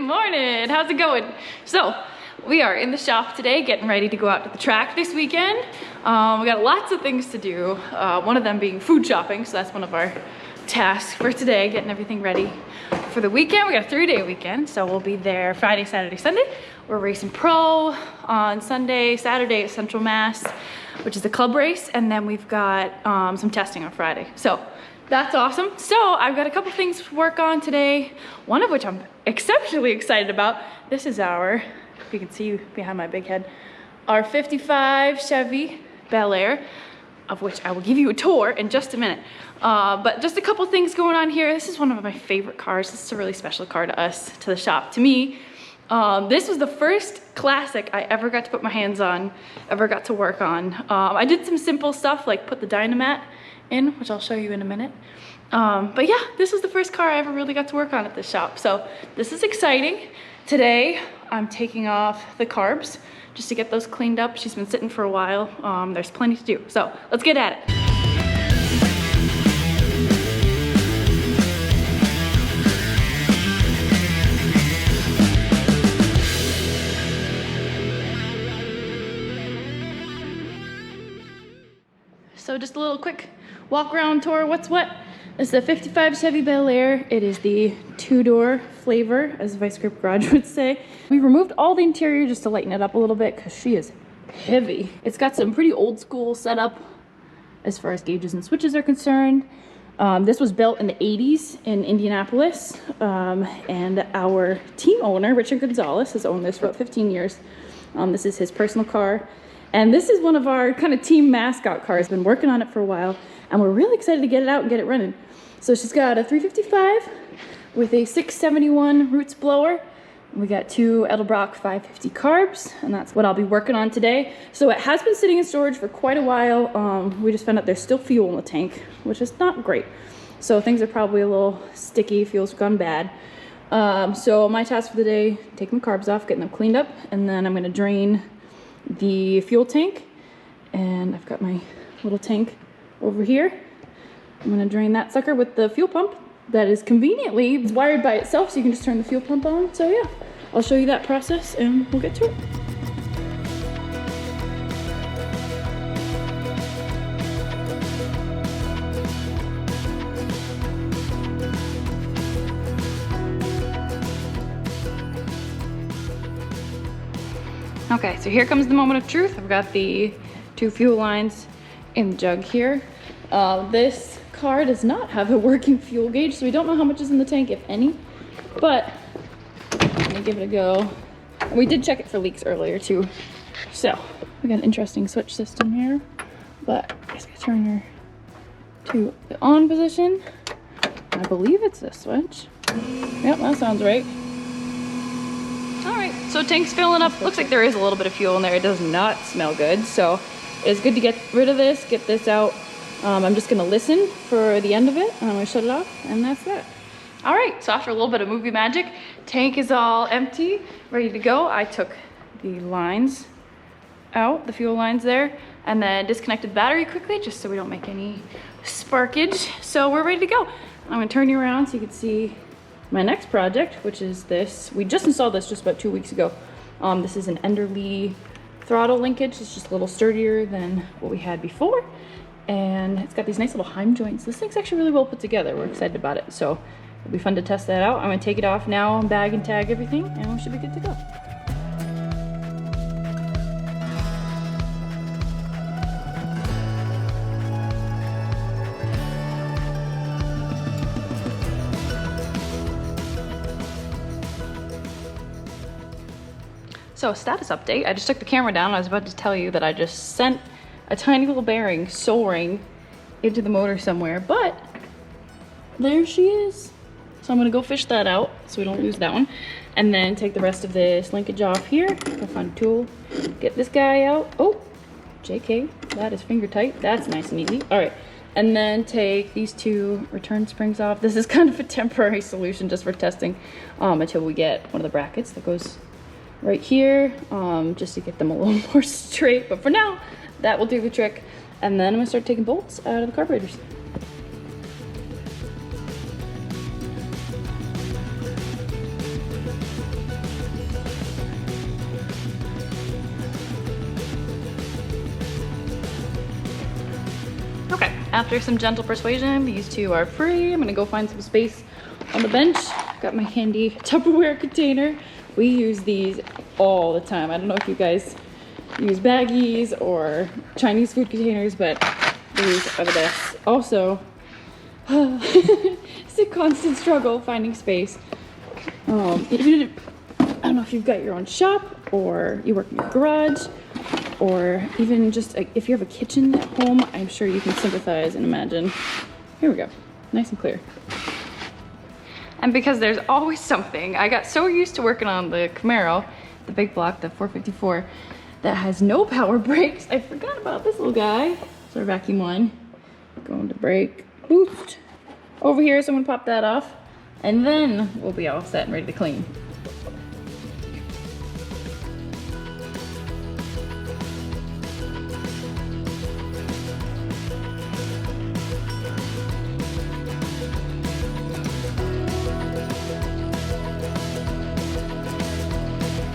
morning. How's it going? So we are in the shop today getting ready to go out to the track this weekend. We got lots of things to do. One of them being food shopping. So that's one of our tasks for today, getting everything ready for the weekend. We got a 3-day weekend. So we'll be there Friday, Saturday, Sunday. We're racing pro on Sunday, Saturday at Central Mass, which is the club race. And then we've got some testing on Friday. So that's awesome. So I've got a couple things to work on today, one of which I'm exceptionally excited about. This is our, if you can see behind my big head, our 55 Chevy Bel Air, of which I will give you a tour in just a minute. But just a couple things going on here. This is one of my favorite cars. This is a really special car to us, to the shop, to me. This was the first classic I ever got to put my hands on, ever got to work on. I did some simple stuff like put the Dynamat in, which I'll show you in a minute. But yeah, this was the first car I ever really got to work on at this shop. So this is exciting. Today, I'm taking off the carbs just to get those cleaned up. She's been sitting for a while. There's plenty to do. So let's get at it. So just a little quick walk around tour. What's what? It's the 55 Chevy Bel Air. It is the 2-door flavor, as Vice Grip Garage would say. We removed all the interior just to lighten it up a little bit because she is heavy. It's got some pretty old school setup as far as gauges and switches are concerned. This was built in the 80s in Indianapolis, and our team owner, Richard Gonzalez, has owned this for about 15 years. This is his personal car. And this is one of our kind of team mascot cars. Been working on it for a while, and we're really excited to get it out and get it running. So she's got a 355 with a 671 Roots blower. We got 2 Edelbrock 550 carbs, and that's what I'll be working on today. So it has been sitting in storage for quite a while. We just found out there's still fuel in the tank, which is not great. So things are probably a little sticky, fuel's gone bad. So my task for the day, taking the carbs off, getting them cleaned up, and then I'm gonna drain the fuel tank, and I've got my little tank over here. I'm gonna drain that sucker with the fuel pump that is conveniently wired by itself, so you can just turn the fuel pump on. So yeah, I'll show you that process and we'll get to it. Okay, so here comes the moment of truth. I've got the 2 fuel lines in the jug here. This car does not have a working fuel gauge, so we don't know how much is in the tank, if any. But I'm gonna give it a go. And we did check it for leaks earlier too. So we got an interesting switch system here. But I just gotta turn her to the on position. I believe it's this switch. Yep, that sounds right. All right, so tank's filling up. Looks like there is a little bit of fuel in there. It does not smell good, so it's good to get rid of this, get this out. I'm just gonna listen for the end of it, and I'm gonna shut it off, and that's that. All right, so after a little bit of movie magic, tank is all empty, ready to go. I took the lines out, the fuel lines there, and then disconnected the battery quickly, just so we don't make any sparkage. So we're ready to go. I'm gonna turn you around so you can see my next project, which is this. We just installed this just about 2 weeks ago. This is an Enderly throttle linkage. It's just a little sturdier than what we had before. And it's got these nice little Heim joints. This thing's actually really well put together. We're excited about it. So it'll be fun to test that out. I'm gonna take it off now, bag and tag everything, and we should be good to go. So status update, I just took the camera down. I was about to tell you that I just sent a tiny little bearing soaring into the motor somewhere, but there she is. So I'm gonna go fish that out so we don't lose that one. And then take the rest of this linkage off here. Go find a tool, get this guy out. Oh, JK, that is finger tight. That's nice and easy. All right, and then take these 2 return springs off. This is kind of a temporary solution just for testing until we get one of the brackets that goes right here, just to get them a little more straight. But for now, that will do the trick. And then I'm gonna start taking bolts out of the carburetors. After some gentle persuasion, these two are free. I'm gonna go find some space on the bench. Got my handy Tupperware container. We use these all the time. I don't know if you guys use baggies or Chinese food containers, but these are the best. Also, it's a constant struggle finding space. Even if, I don't know if you've got your own shop or you work in your garage, or even just if you have a kitchen at home, I'm sure you can sympathize and imagine. Here we go, nice and clear. And because there's always something, I got so used to working on the Camaro, the big block, the 454, that has no power brakes. I forgot about this little guy. So our vacuum one, going to brake, boost. Over here, someone pop that off, and then we'll be all set and ready to clean.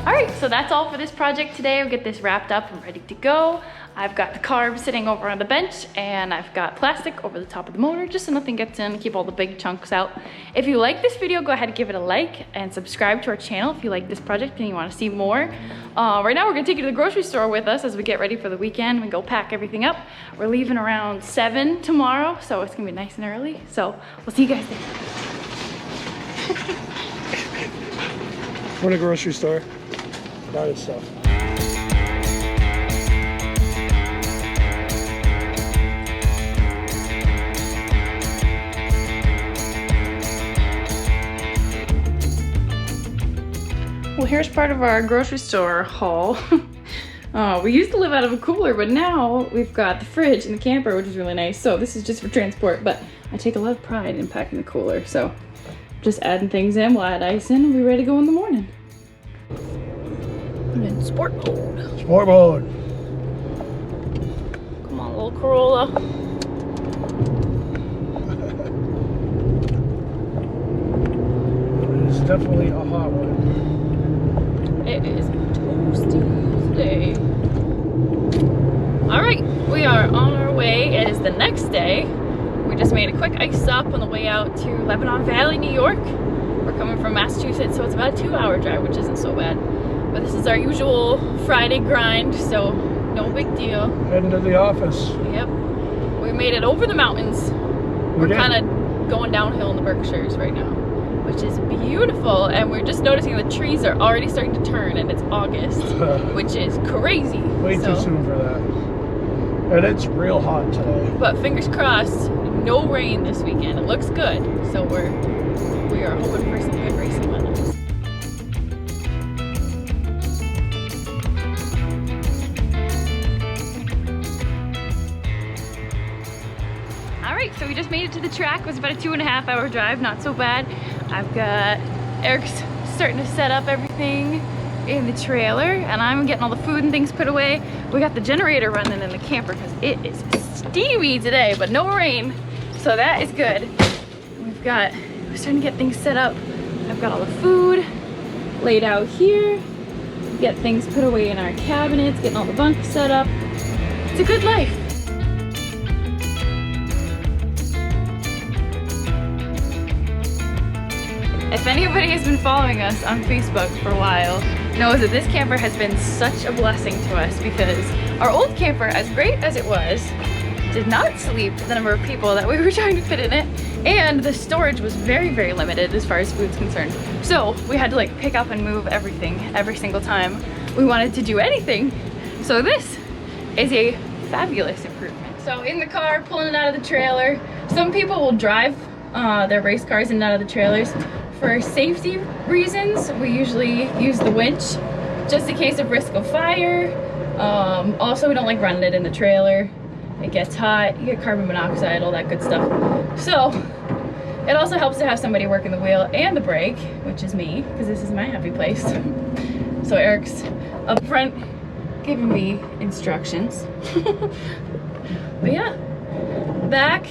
All right, so that's all for this project today. I'll get this wrapped up and ready to go. I've got the carb sitting over on the bench, and I've got plastic over the top of the motor just so nothing gets in, keep all the big chunks out. If you like this video, go ahead and give it a like and subscribe to our channel if you like this project and you want to see more. Right now we're gonna take you to the grocery store with us as we get ready for the weekend and go pack everything up. We're leaving around 7 tomorrow, so it's gonna be nice and early. So we'll see you guys there. We're in a grocery store. Buying stuff. Well, here's part of our grocery store haul. We used to live out of a cooler, but now we've got the fridge and the camper, which is really nice. So this is just for transport, but I take a lot of pride in packing the cooler. So just adding things in, we'll add ice in, and we'll be ready to go in the morning. Put in sport mode. Sport mode. Come on, little Corolla. It's definitely a hot one. It is toasty today. All right, we are on our way. It is the next day. We just made a quick ice stop on the way out to Lebanon Valley, New York. We're coming from Massachusetts, so it's about a 2-hour drive, which isn't so bad. But this is our usual Friday grind, so no big deal. Heading to the office. Yep. We made it over the mountains. We're kind of going downhill in the Berkshires right now, which is beautiful. And we're just noticing the trees are already starting to turn, and it's August, which is crazy. Way too soon for that. And it's real hot today. But fingers crossed, no rain this weekend. It looks good, so we are hoping for some good racing weather. Alright, so we just made it to the track. It was about a 2.5-hour drive, not so bad. I've got Eric's starting to set up everything in the trailer, and I'm getting all the food and things put away. We got the generator running in the camper because it is steamy today, but no rain, so that is good. We're starting to get things set up. I've got all the food laid out here. Get things put away in our cabinets, getting all the bunks set up. It's a good life. If anybody has been following us on Facebook for a while, knows that this camper has been such a blessing to us because our old camper, as great as it was, did not sleep the number of people that we were trying to fit in it, and the storage was very, very limited as far as food's concerned. So we had to like pick up and move everything every single time we wanted to do anything. So this is a fabulous improvement. So in the car, pulling it out of the trailer. Some people will drive their race cars in and out of the trailers. For safety reasons, we usually use the winch just in case of risk of fire. Also, we don't like running it in the trailer. It gets hot, you get carbon monoxide, all that good stuff. So it also helps to have somebody working the wheel and the brake, which is me, because this is my happy place. So Eric's up front giving me instructions. But yeah, back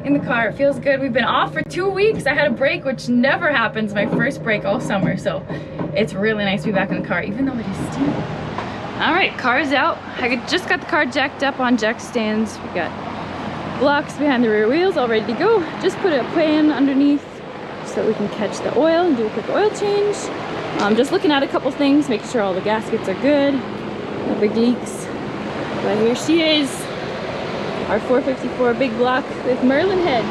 in the car, it feels good. We've been off for 2 weeks. I had a break, which never happens, my first break all summer, so it's really nice to be back in the car, even though it is steamy. All right, car's out. I just got the car jacked up on jack stands. We got blocks behind the rear wheels all ready to go. Just put a pan underneath so we can catch the oil and do a quick oil change. Just looking at a couple things, making sure all the gaskets are good, no big leaks. But here she is, our 454 big block with Merlin heads.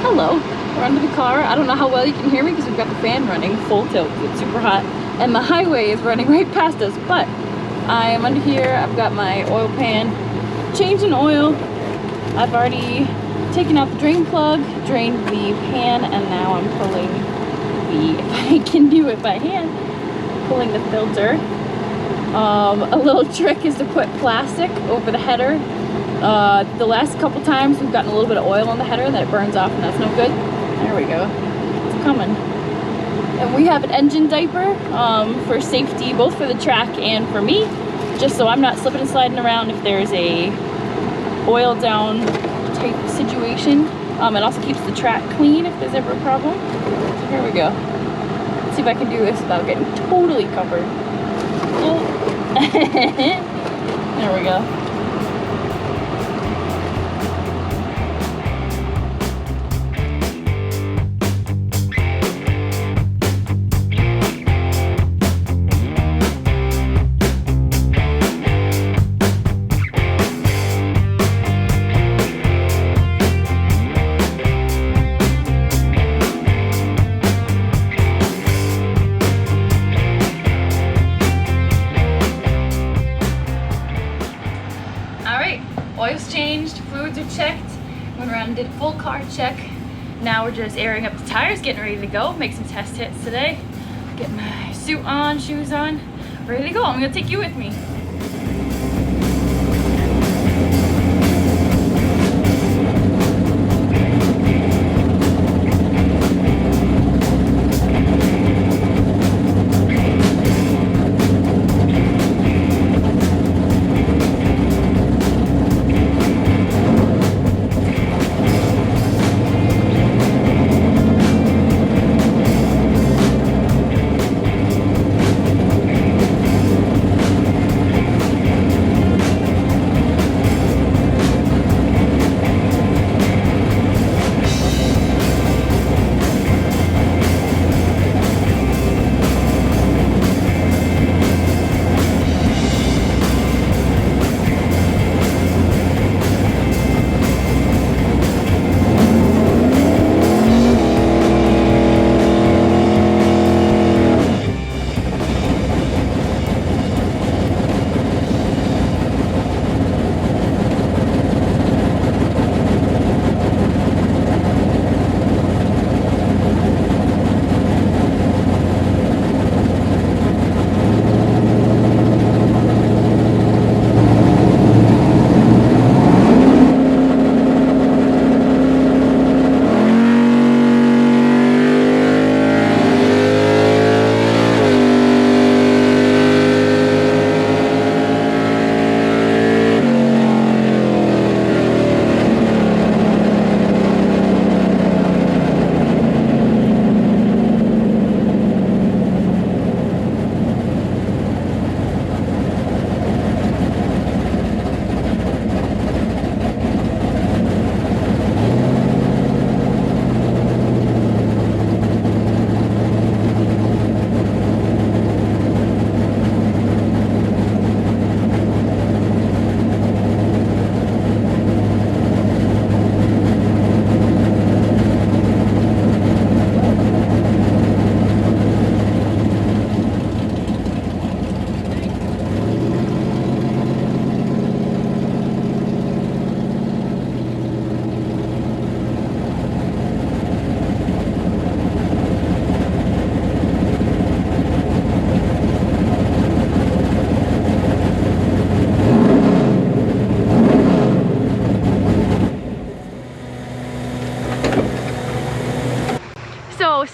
Hello, we're under the car. I don't know how well you can hear me because we've got the fan running full tilt. It's super hot and the highway is running right past us, but I am under here. I've got my oil pan, changing oil. I've already taken out the drain plug, drained the pan, and now I'm pulling the, if I can do it by hand, pulling the filter. A little trick is to put plastic over the header. The last couple times we've gotten a little bit of oil on the header and then it burns off and that's no good. There we go, it's coming. And we have an engine diaper for safety, both for the track and for me, just so I'm not slipping and sliding around if there's a oil down type situation. It also keeps the track clean if there's ever a problem. So here we go. Let's see if I can do this without getting totally covered. Oh. There we go. Oil's changed, fluids are checked, went around and did a full car check. Now we're just airing up the tires, getting ready to go, make some test hits today. Get my suit on, shoes on, ready to go. I'm gonna take you with me.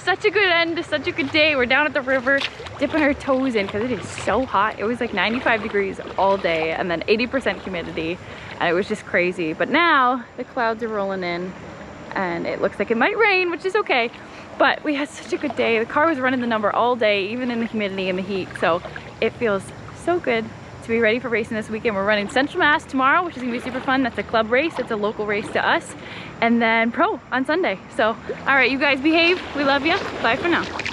Such a good end to such a good day. We're down at the river dipping our toes in because it is so hot. It was like 95 degrees all day and then 80% humidity and it was just crazy. But now the clouds are rolling in and it looks like it might rain, which is okay. But we had such a good day. The car was running the number all day, even in the humidity and the heat. So it feels so good to be ready for racing this weekend. We're running Central Mass tomorrow, which is gonna be super fun. That's a club race. It's a local race to us. And then Pro on Sunday. So, all right, you guys behave. We love you. Bye for now.